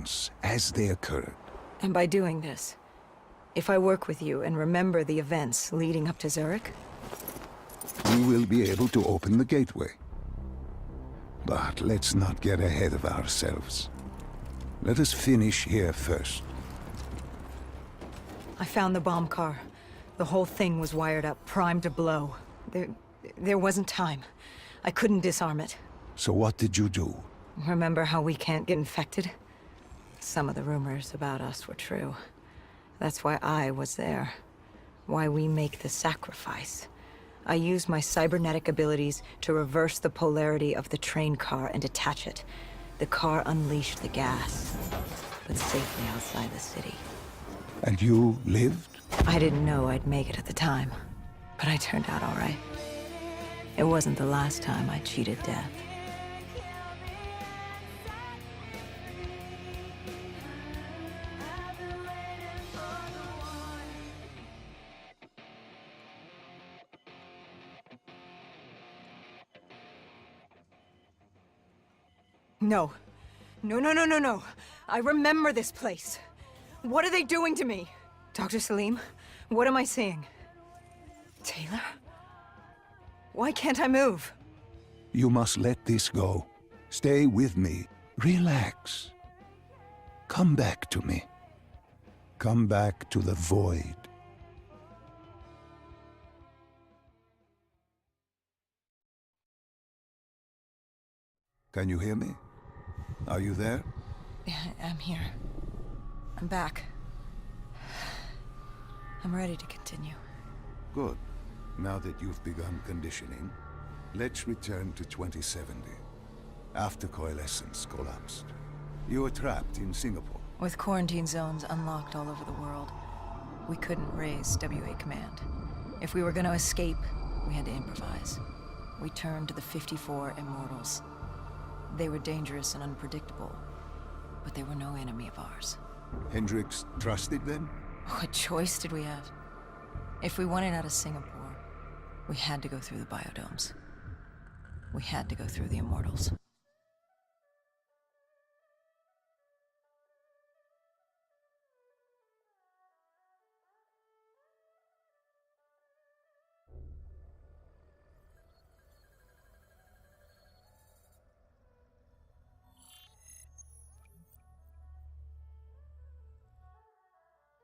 events as they occurred. And by doing this, if I work with you and remember the events leading up to Zurich, We will be able to open the gateway. But let's not get ahead of ourselves. Let us finish here first. I found the bomb car. The whole thing was wired up, primed to blow. There wasn't time. I couldn't disarm it. So what did you do? Remember how we can't get infected? Some of the rumors about us were true. That's why I was there. Why we make the sacrifice. I used my cybernetic abilities to reverse the polarity of the train car and detach it. The car unleashed the gas, but safely outside the city. And you lived? I didn't know I'd make it at the time, but I turned out all right. It wasn't the last time I cheated death. No. No. I remember this place. What are they doing to me? Dr. Salim, what am I seeing? Taylor? Why can't I move? You must let this go. Stay with me. Relax. Come back to me. Come back to the void. Can you hear me? Are you there? Yeah, I'm here. I'm back. I'm ready to continue. Good. Now that you've begun conditioning, let's return to 2070. After Coalescence collapsed. You were trapped in Singapore. With quarantine zones unlocked all over the world, we couldn't raise WA command. If we were going to escape, we had to improvise. We turned to the 54 Immortals. They were dangerous and unpredictable, but they were no enemy of ours. Hendricks trusted them? What choice did we have? If we wanted out of Singapore, we had to go through the biodomes. We had to go through the Immortals.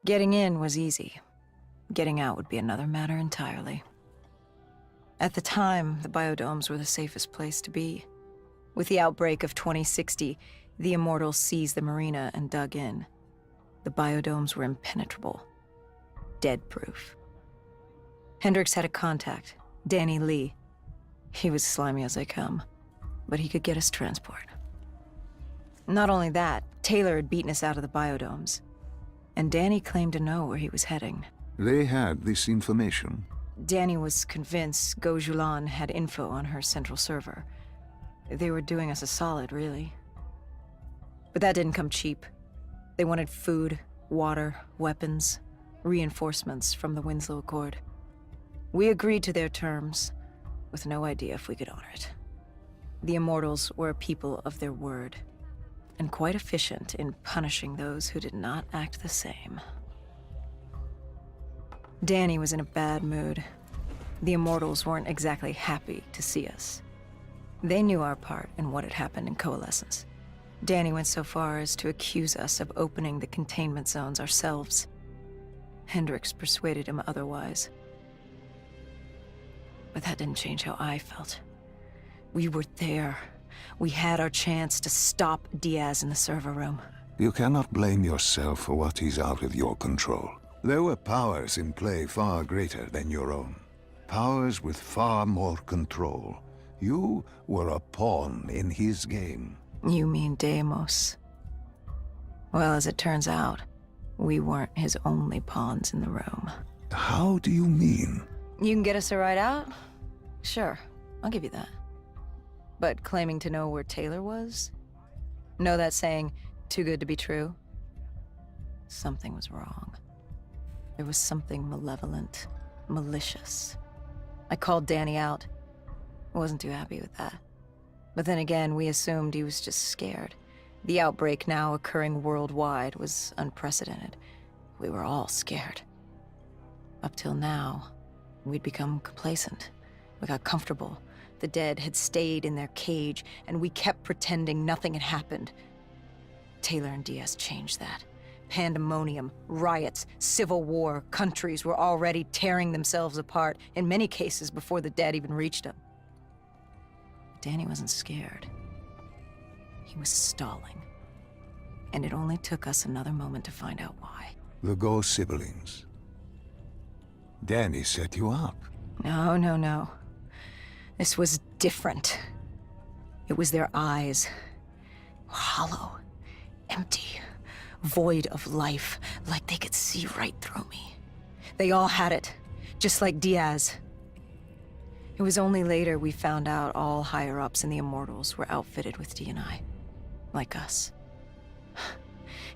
Getting in was easy. Getting out would be another matter entirely. At the time, the biodomes were the safest place to be. With the outbreak of 2060, the Immortals seized the marina and dug in. The biodomes were impenetrable. Dead-proof. Hendricks had a contact, Danny Lee. He was slimy as they come, but he could get us transport. Not only that, Taylor had beaten us out of the biodomes. And Danny claimed to know where he was heading. They had this information. Danny was convinced Gojulan had info on her central server. They were doing us a solid, really. But that didn't come cheap. They wanted food, water, weapons, reinforcements from the Winslow Accord. We agreed to their terms, with no idea if we could honor it. The Immortals were a people of their word, and quite efficient in punishing those who did not act the same. Danny was in a bad mood. The Immortals weren't exactly happy to see us. They knew our part in what had happened in Coalescence. Danny went so far as to accuse us of opening the containment zones ourselves. Hendricks persuaded him otherwise. But that didn't change how I felt. We were there. We had our chance to stop Diaz in the server room. You cannot blame yourself for what is out of your control. There were powers in play far greater than your own. Powers with far more control. You were a pawn in his game. You mean Deimos? Well, as it turns out, we weren't his only pawns in the room. How do you mean? You can get us a ride out? Sure, I'll give you that. But claiming to know where Taylor was? Know that saying, too good to be true? Something was wrong. There was something malevolent, malicious. I called Danny out. I wasn't too happy with that. But then again, we assumed he was just scared. The outbreak, now occurring worldwide, was unprecedented. We were all scared. Up till now, we'd become complacent. We got comfortable. The dead had stayed in their cage, and we kept pretending nothing had happened. Taylor and Diaz changed that. Pandemonium, riots, civil war, countries were already tearing themselves apart, in many cases before the dead even reached them. Danny wasn't scared. He was stalling. And it only took us another moment to find out why. The ghost siblings. Danny set you up. No. This was different. It was their eyes. Hollow. Empty. Void of life. Like they could see right through me. They all had it. Just like Diaz. It was only later we found out all higher-ups in the Immortals were outfitted with D&I. Like us.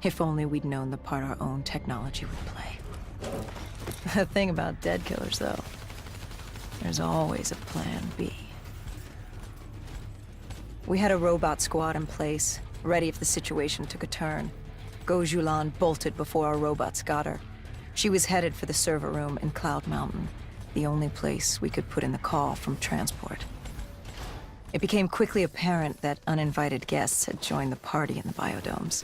If only we'd known the part our own technology would play. The thing about dead killers, though, there's always a plan B. We had a robot squad in place, ready if the situation took a turn. Gojulan bolted before our robots got her. She was headed for the server room in Cloud Mountain, the only place we could put in the call from transport. It became quickly apparent that uninvited guests had joined the party in the biodomes.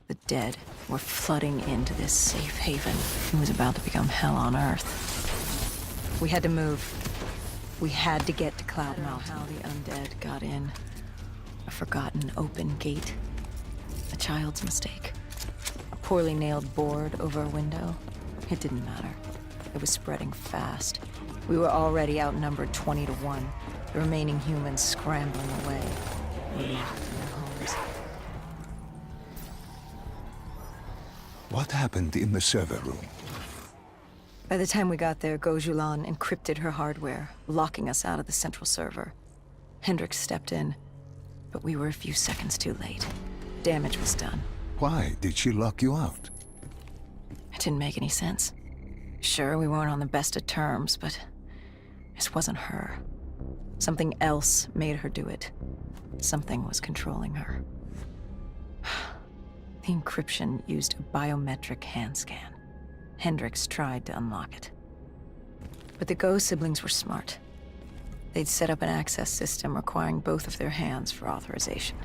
The dead were flooding into this safe haven. It was about to become hell on Earth. We had to move. We had to get to Cloud Mountain. How the undead got in. A forgotten open gate. A child's mistake. A poorly nailed board over a window. It didn't matter. It was spreading fast. We were already outnumbered 20 to 1. The remaining humans scrambling away. We locked in their homes. What happened in the server room? By the time we got there, Gojulan encrypted her hardware, locking us out of the central server. Hendricks stepped in, but we were a few seconds too late. Damage was done. Why did she lock you out? It didn't make any sense. Sure, we weren't on the best of terms, but this wasn't her. Something else made her do it. Something was controlling her. The encryption used a biometric hand scan. Hendricks tried to unlock it. But the Go siblings were smart. They'd set up an access system requiring both of their hands for authorization.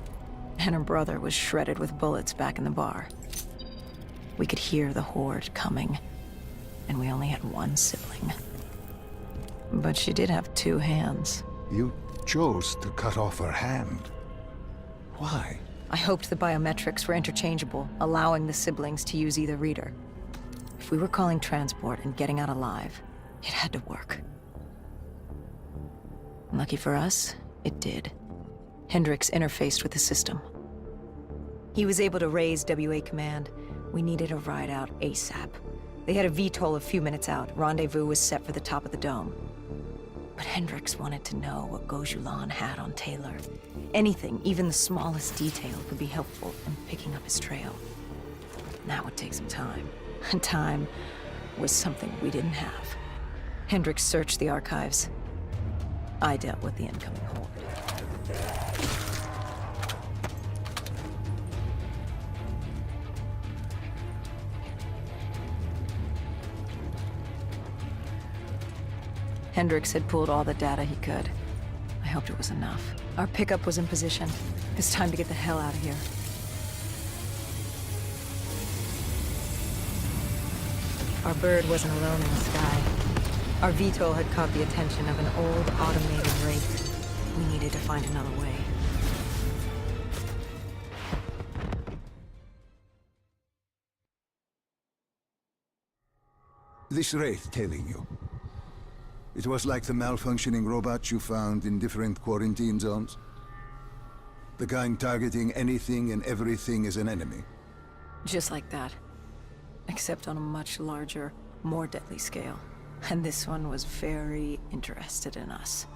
And her brother was shredded with bullets back in the bar. We could hear the horde coming, and we only had one sibling. But she did have two hands. You chose to cut off her hand. Why? I hoped the biometrics were interchangeable, allowing the siblings to use either reader. If we were calling transport and getting out alive, it had to work. Lucky for us, it did. Hendricks interfaced with the system. He was able to raise WA command. We needed a ride out ASAP. They had a VTOL a few minutes out. Rendezvous was set for the top of the dome. But Hendricks wanted to know what Gojulan had on Taylor. Anything, even the smallest detail, would be helpful in picking up his trail. That would take some time. And time was something we didn't have. Hendricks searched the archives. I dealt with the incoming horde. Hendricks had pulled all the data he could. I hoped it was enough. Our pickup was in position. It's time to get the hell out of here. Our bird wasn't alone in the sky. Our VTOL had caught the attention of an old automated wraith. We needed to find another way. This wraith tailing you. It was like the malfunctioning robots you found in different quarantine zones. The kind targeting anything and everything as an enemy. Just like that. Except on a much larger, more deadly scale. And this one was very interested in us.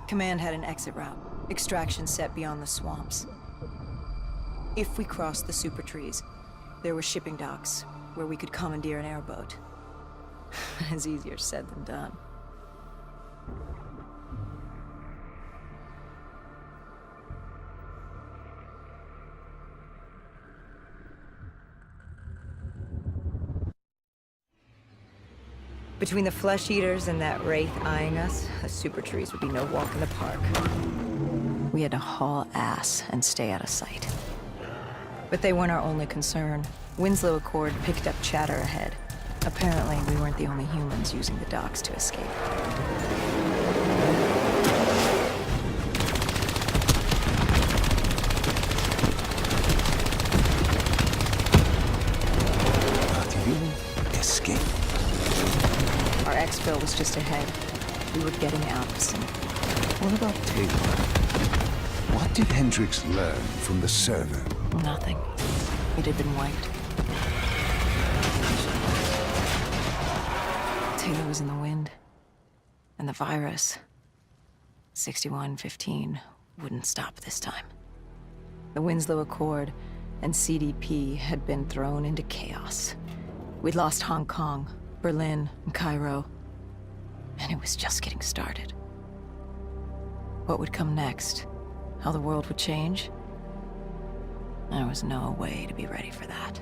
Command had an exit route. Extraction set beyond the swamps. If we crossed the super trees, there were shipping docks where we could commandeer an airboat. It's easier said than done. Between the flesh eaters and that wraith eyeing us, the super trees would be no walk in the park. We had to haul ass and stay out of sight. But they weren't our only concern. Winslow Accord picked up chatter ahead. Apparently, we weren't the only humans using the docks to escape. But you escaped. Our exfil was just ahead. We were getting out of sync. What about Taylor? What did Hendricks learn from the server? Nothing. It had been wiped. Taylor was in the wind. And the virus, 6115, wouldn't stop this time. The Winslow Accord and CDP had been thrown into chaos. We'd lost Hong Kong, Berlin, and Cairo. And it was just getting started. What would come next? How the world would change? There was no way to be ready for that.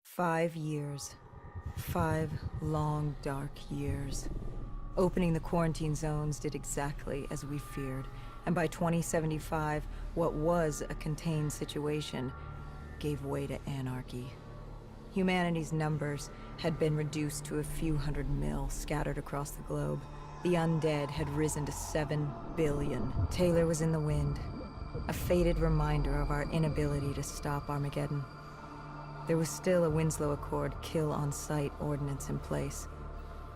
"5 years. 5 long, dark years. Opening the quarantine zones did exactly as we feared, and by 2075, what was a contained situation gave way to anarchy. Humanity's numbers had been reduced to a few hundred mil scattered across the globe. The undead had risen to 7 billion. Taylor was in the wind, a faded reminder of our inability to stop Armageddon. There was still a Winslow Accord kill-on-sight ordinance in place,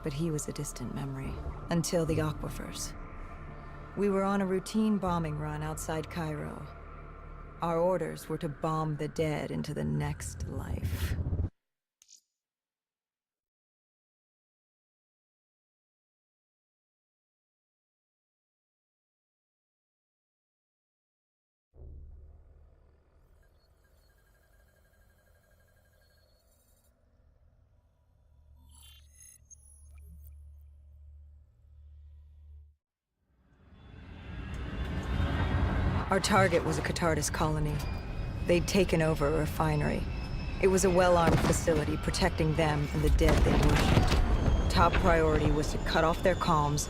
but he was a distant memory, until the aquifers. We were on a routine bombing run outside Cairo. Our orders were to bomb the dead into the next life. Our target was a Catardus colony. They'd taken over a refinery. It was a well-armed facility protecting them and the dead they worshipped. Top priority was to cut off their comms